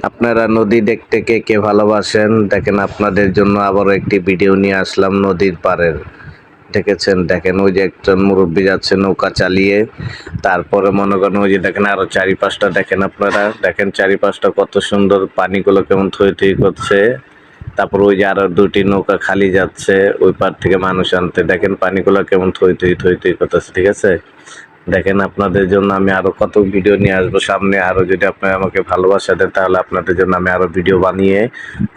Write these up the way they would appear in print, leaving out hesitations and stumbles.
আপনারা নদী দেখতে কে কে ভালোবাসেন? দেখেন আপনাদের জন্য আবারও একটি ভিডিও নিয়ে আসলাম নদীর পাড়ের। দেখেছেন? দেখেন ওই যে একজন মুরব্বী যাচ্ছে নৌকা চালিয়ে। তারপরে মনে করেন ওই যে দেখেন আরো চারিপাশটা দেখেন আপনারা। দেখেন চারিপাশটা কত সুন্দর, পানিগুলো কেমন থই থই করছে। তারপর ওই যে আরো দুটি নৌকা খালি যাচ্ছে ওই পার থেকে মানুষ আনতে। দেখেন পানিগুলো কেমন থই থই থই থই করতেছে, ঠিক আছে? দেখেন আপনাদের জন্য আমি আরো কত ভিডিও নিয়ে আসবো সামনে। আরো যদি আপনারা আমাকে ভালোবাসা দেন তাহলে আপনাদের জন্য আমি আরো ভিডিও বানিয়ে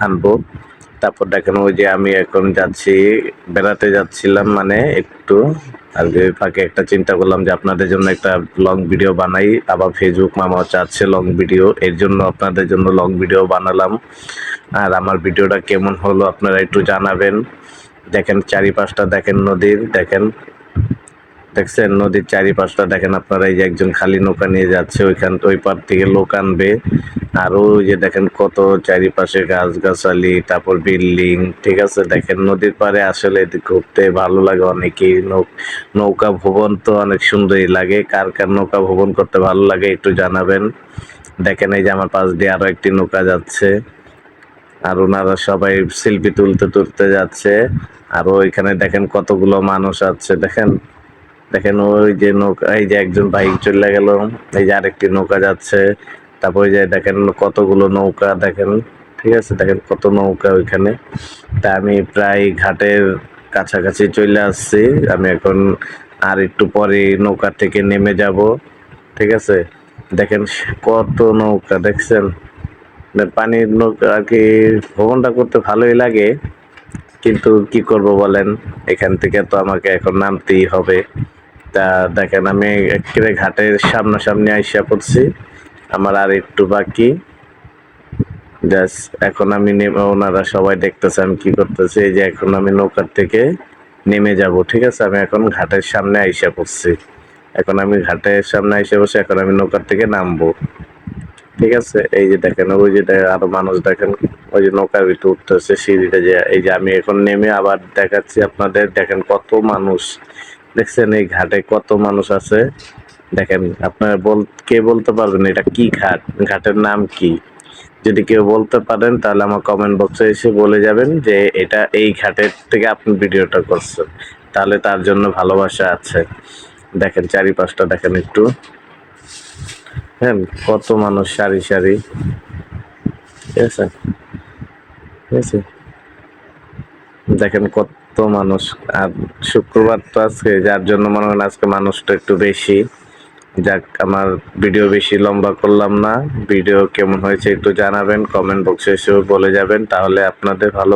আনবো। তারপর দেখেন ওই যে আমি এখন যাচ্ছি, বেড়াতে যাচ্ছিলাম মানে একটু, আর ওই ফাঁকে একটা চিন্তা করলাম যে আপনাদের জন্য একটা লং ভিডিও বানাই। আবার ফেসবুক মামা চাচ্ছে লং ভিডিও, এর জন্য আপনাদের জন্য লং ভিডিও বানালাম। আর আমার ভিডিওটা কেমন হলো আপনারা একটু জানাবেন। দেখেন চারিপাশটা দেখেন নদীর, দেখছেন নদীর চারিপাশটা দেখেন আপনারা। এই যে একজন খালি নৌকা নিয়ে যাচ্ছে, ওই পার থেকে লোক আনবে। আর ওই যে দেখেন কত চারিপাশে গাছগাছালি, তারপর বিল্ডিং, ঠিক আছে? দেখেন নদীর পাড়ে আসলে ঘুরতে ভালো লাগে অনেকেই। নৌকা ভ্রমণ তো অনেক সুন্দরই লাগে। কার কার নৌকা ভ্রমণ করতে ভালো লাগে একটু জানাবেন। দেখেন এই যে আমার পাশ দিয়ে আরো একটি নৌকা যাচ্ছে, আর ওনারা সবাই সেলফি তুলতে তুলতে যাচ্ছে। আর ওইখানে দেখেন কতগুলো মানুষ আছে, দেখেন দেখেন ওই যে নৌকা, এই যে একজন বাইক চলে গেল, এই যে আরেকটি নৌকা যাচ্ছে। তারপরে যে দেখেন কতগুলো নৌকা দেখেন, ঠিক আছে? দেখেন কত নৌকা ওইখানে। তা আমি প্রায় ঘাটের কাছাকাছি চলে আসছি। আমি এখন আর একটু পরে নৌকা থেকে নেমে যাব, ঠিক আছে? দেখেন কত নৌকা, দেখছেন? পানির নৌকা আর কি ভ্রমণটা করতে ভালোই লাগে, কিন্তু কি করব বলেন, এখান থেকে তো আমাকে এখন নামতেই হবে। তা দেখেন আমি একেবারে ঘাটের সামনাসামনি আইসা পড়ছি, আমার আর একটু বাকি। জাস্ট এখন আমি ওনারা সবাই দেখতেছে আমি কি করতেছি। এই যে এখন আমি নৌকার থেকে নেমে যাব, ঠিক আছে? আমি এখন ঘাটের সামনে আইসা পড়ছি। এখন আমি ঘাটের সামনে আইসা পড়ছি, এখন আমি নৌকার থেকে নামবো, ঠিক আছে? এই যে দেখেন ওই যে আরো মানুষ দেখেন, ওই যে নৌকার ভিতরে উঠতেছে সিঁড়িটা, যে এই যে আমি এখন নেমে আবার দেখাচ্ছি আপনাদের। দেখেন কত মানুষ, দেখছেন এই ঘাটে কত মানুষ আছে। দেখেন আপনারা কে বলতে পারবেন এটা কি ঘাট, ঘাটের নাম কি? যদি কেউ বলতে পারেন তাহলে আমার কমেন্ট বক্সে এসে বলে যাবেন যে এটা এই ঘাটের থেকে আপনি ভিডিওটা করছেন, তাহলে তার জন্য ভালোবাসা আছে। দেখেন চারিপাশটা দেখেন একটু, হ্যাঁ কত মানুষ সারি সারি, ঠিক আছে? ঠিক আছে, দেখেন কত মানুষ। আর শুক্রবার তো আজকে, যার জন্য মনে হয় আজকে মানুষটা একটু বেশি। যাক, আমার ভিডিও বেশি লম্বা করলাম না। ভিডিও কেমন হয়েছে একটু জানাবেন, কমেন্ট বক্সে এসেও বলে যাবেন, তাহলে আপনাদের ভালো